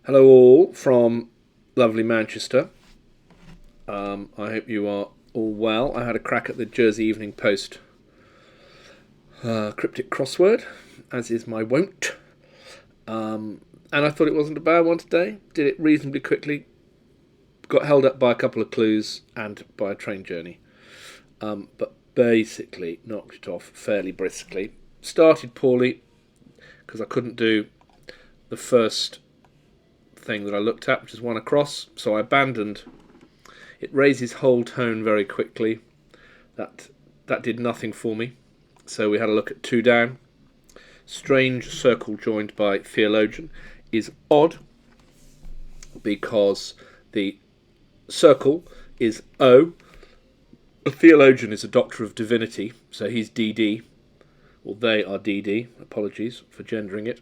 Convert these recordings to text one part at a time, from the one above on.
Hello all from lovely Manchester. I hope you are all well. I had a crack at the Jersey Evening Post cryptic crossword, as is my wont. And I thought it wasn't a bad one today. Did it reasonably quickly. Got held up by a couple of clues and by a train journey. But basically knocked it off fairly briskly. Started poorly because I couldn't do the first thing that I looked at, which is one across, so I abandoned. It raises whole tone very quickly. That did nothing for me. So we had a look at two down. Strange circle joined by theologian is odd because the circle is O. A theologian is a doctor of divinity, so he's DD, or they are DD. Apologies for gendering it.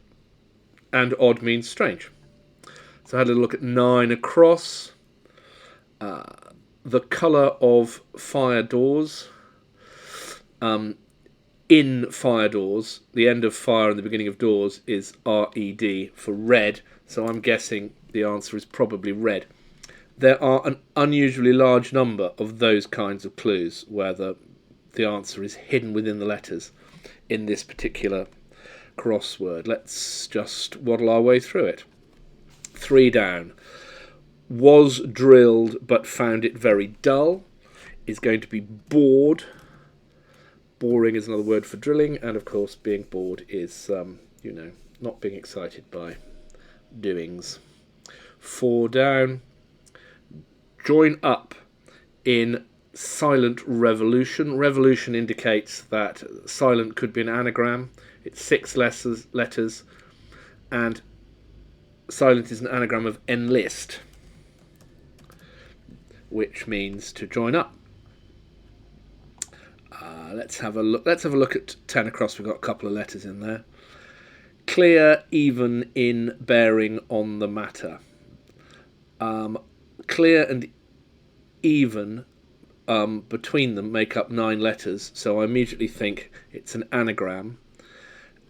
And odd means strange. So I had a look at 9 across. The colour of fire doors. In fire doors, the end of fire and the beginning of doors is RED for red. So I'm guessing the answer is probably red. There are an unusually large number of those kinds of clues where the answer is hidden within the letters in this particular crossword. Let's just waddle our way through it. 3 down. Was drilled but found it very dull is going to be bored. Boring is another word for drilling, and of course being bored is, not being excited by doings. 4 down. Join up in silent revolution. Revolution indicates that silent could be an anagram. It's 6 letters, and silent is an anagram of enlist, which means to join up. Let's have a look at 10 across. We've got a couple of letters in there. Clear, even in bearing on the matter. Clear and even between them make up 9 letters, so I immediately think it's an anagram.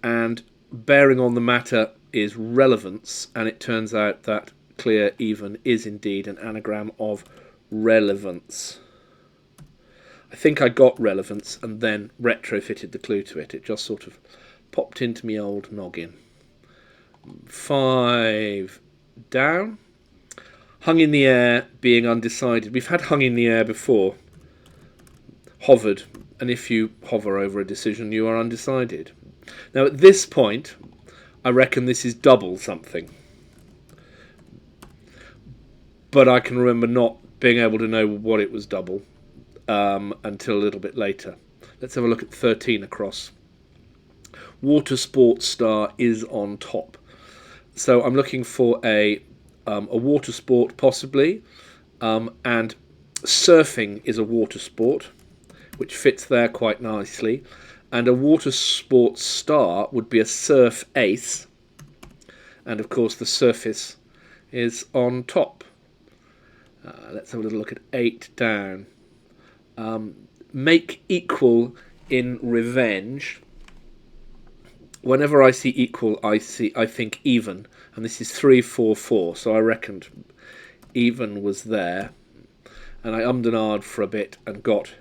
And bearing on the matter is relevance, and it turns out that clear, even is indeed an anagram of relevance. I think I got relevance and then retrofitted the clue to it. It just sort of popped into me old noggin. 5 down. Hung in the air, being undecided. We've had hung in the air before. Hovered. And if you hover over a decision, you are undecided. Now at this point, I reckon this is double something. But I can remember not being able to know what it was double until a little bit later. Let's have a look at 13 across. Water sports star is on top. So I'm looking for a water sport possibly, and surfing is a water sport, which fits there quite nicely. And a water sports star would be a surf ace, and of course the surface is on top. Let's have a little look at 8 down. Make equal in revenge. Whenever I see equal, I think even, and this is 3, 4, 4. So I reckoned even was there, and I ummed and ahed for a bit and got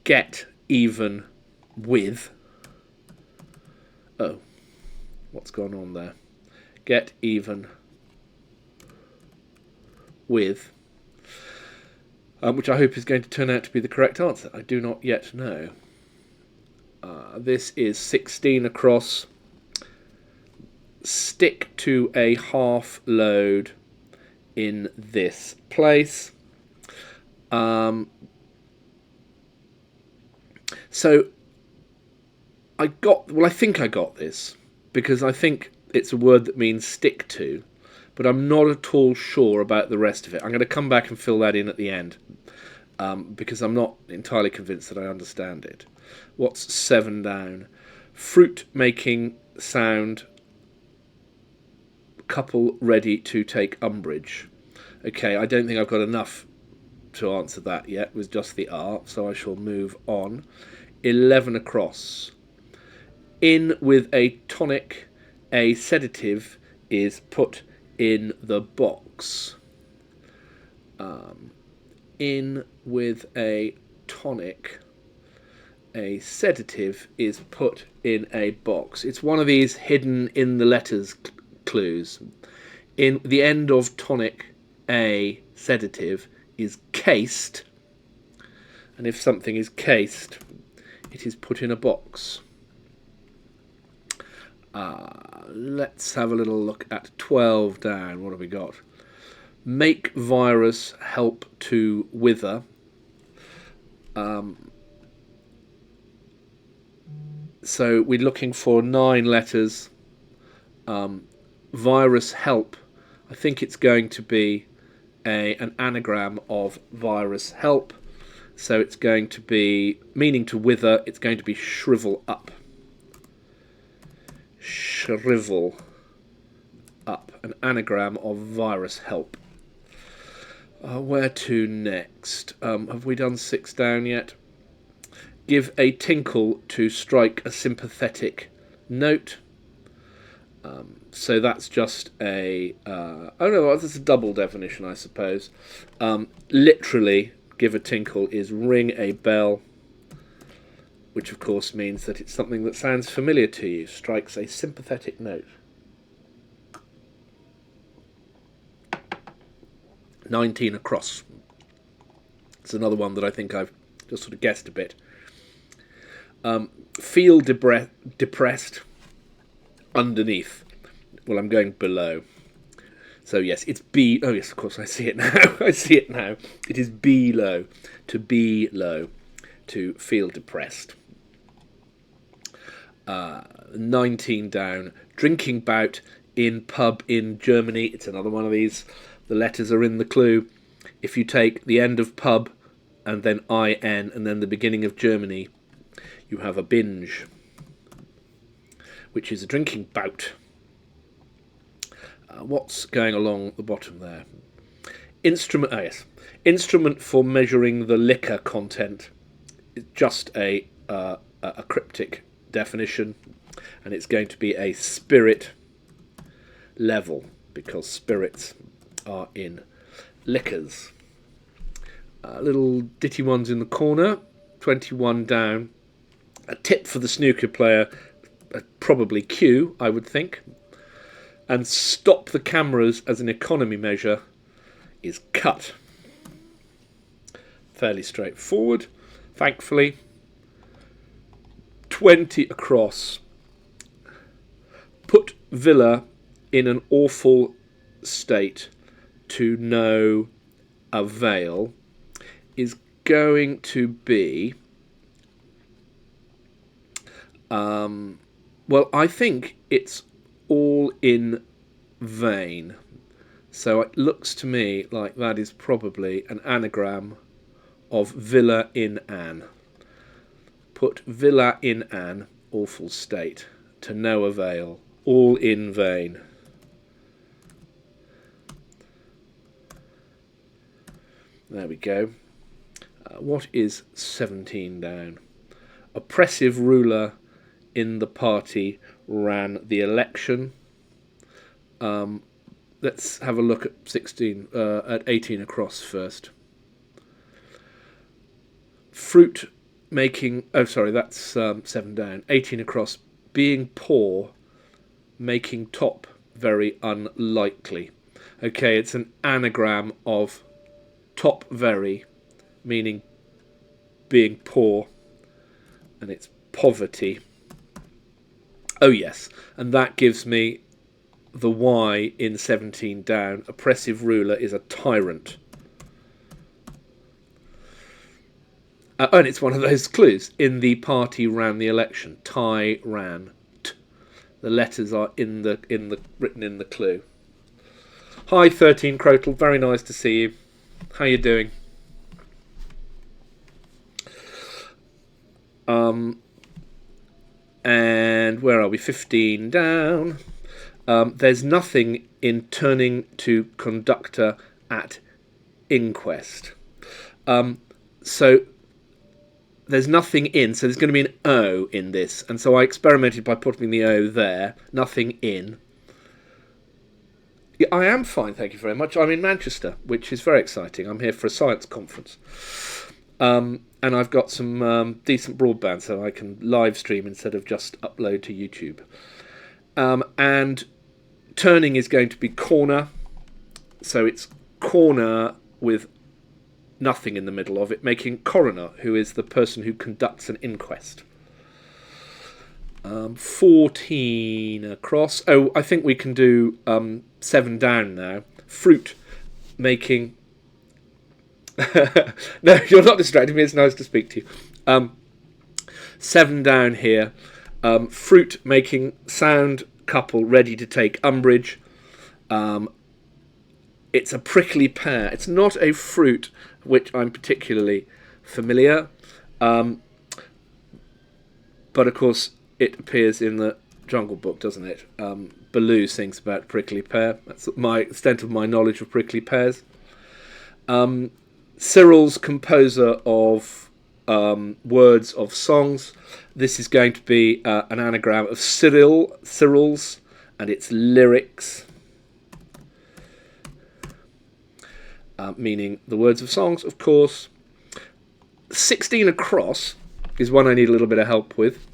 get even with. Oh, what's gone on there? Get even with. Which I hope is going to turn out to be the correct answer. I do not yet know. This is 16 across. Stick to a half load in this place. So I think I got this because I think it's a word that means stick to, but I'm not at all sure about the rest of it. I'm going to come back and fill that in at the end because I'm not entirely convinced that I understand it. What's 7 down? Fruit making sound. Couple ready to take umbrage. Okay, I don't think I've got enough to answer that yet with just the R, so I shall move on. 11 across. In with a tonic, a sedative is put in the box. In with a tonic, a sedative is put in a box. It's one of these hidden in the letters clues. In the end of tonic, a sedative is cased, and if something is cased, it is put in a box. Let's have a little look at 12 down. What have we got? Make virus help to wither. So we're looking for 9 letters. Virus help. I think it's going to be an anagram of virus help. So it's going to be, meaning to wither, it's going to be shrivel up. Shrivel up. An anagram of virus help. Where to next? Have we done 6 down yet? Give a tinkle to strike a sympathetic note. So that's just a... oh no, that's a double definition, I suppose. Literally, give a tinkle is ring a bell, which of course means that it's something that sounds familiar to you, strikes a sympathetic note. 19 across. It's another one that I think I've just sort of guessed a bit. Feel depressed underneath. Well, I'm going below. So yes, it's B. Oh yes, of course, I see it now. I see it now. It is below. To be low. To feel depressed. 19 down. Drinking bout in pub in Germany. It's another one of these. The letters are in the clue. If you take the end of pub and then IN and then the beginning of Germany, you have a binge, which is a drinking bout. What's going along the bottom there? Instrument. Oh yes, instrument for measuring the liquor content. It's just a cryptic definition, and it's going to be a spirit level because spirits are in liquors. Little ditty ones in the corner. 21 down. A tip for the snooker player, probably Q, I would think. And stop the cameras as an economy measure is cut. Fairly straightforward, thankfully. 20 across. Put Villa in an awful state to no avail is going to be... well, I think it's all in vain. So it looks to me like that is probably an anagram of Villa in an. Put Villa in an awful state to no avail. All in vain. There we go. What is 17 down? Oppressive ruler in the party ran the election. Let's have a look at 18 across first. Fruit making... Oh, sorry, that's 7 down. 18 across. Being poor, making top very unlikely. Okay, it's an anagram of top very, meaning being poor, and it's poverty. Oh yes, and that gives me the Y in 17 down. Oppressive ruler is a tyrant. And it's one of those clues. In the party ran the election. Ran. The letters are written in the clue. Hi 13 Crotal, very nice to see you. How you doing? And where are we? 15 down. There's nothing in turning to conductor at inquest. So there's nothing in, so there's going to be an O in this. And so I experimented by putting the O there. Nothing in. Yeah, I am fine, thank you very much. I'm in Manchester, which is very exciting. I'm here for a science conference. And I've got some decent broadband, so I can live stream instead of just upload to YouTube. And turning is going to be corner, so it's corner with nothing in the middle of it, making coroner, who is the person who conducts an inquest. 14 across. Oh, I think we can do 7 down now. Fruit, making... No, you're not distracting me. It's nice to speak to you. 7 down here. Fruit, making sound couple ready to take umbrage. It's a prickly pear. It's not a fruit which I'm particularly familiar. But of course, it appears in the Jungle Book, doesn't it? Baloo sings about prickly pear. That's my extent of my knowledge of prickly pears. Cyril's composer of words of songs. This is going to be an anagram of Cyril's, and its lyrics, meaning the words of songs, of course. 16 across is one I need a little bit of help with.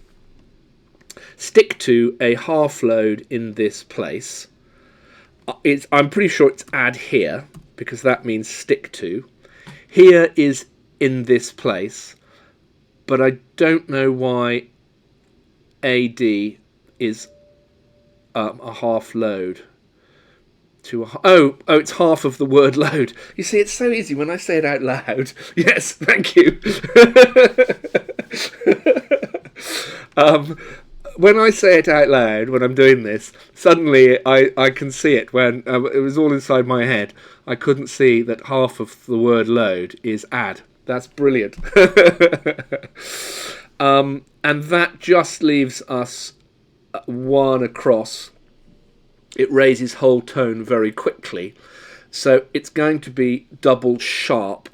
Stick to a half load in this place. I'm pretty sure it's add here, because that means stick to. Here is in this place, but I don't know why AD is a half load. Oh, it's half of the word load. You see, it's so easy when I say it out loud. Yes, thank you. When I say it out loud, when I'm doing this, suddenly I can see it. When it was all inside my head, I couldn't see that half of the word load is add. That's brilliant. And that just leaves us 1 across. It raises whole tone very quickly. So it's going to be double sharp.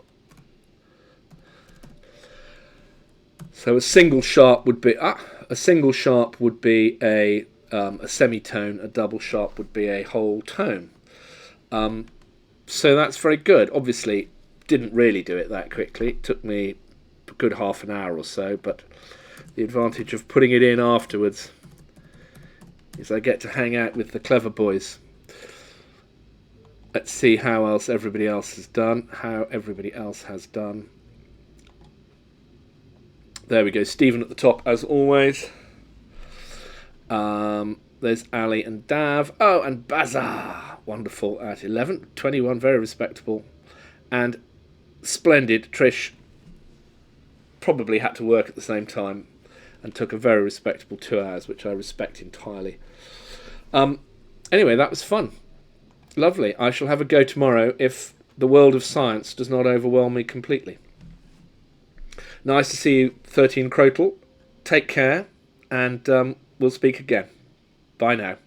So a single sharp would be a semitone. A double sharp would be a whole tone. So that's very good. Obviously, didn't really do it that quickly. It took me a good half an hour or so, but the advantage of putting it in afterwards is I get to hang out with the clever boys. Let's see how everybody else has done. There we go. Stephen at the top, as always. There's Ali and Dav. Oh, and Bazaar. Wonderful at 11. 21, very respectable. And splendid Trish probably had to work at the same time and took a very respectable 2 hours, which I respect entirely. Anyway, that was fun. Lovely. I shall have a go tomorrow if the world of science does not overwhelm me completely. Nice to see you, 13 Crotal. Take care, and we'll speak again. Bye now.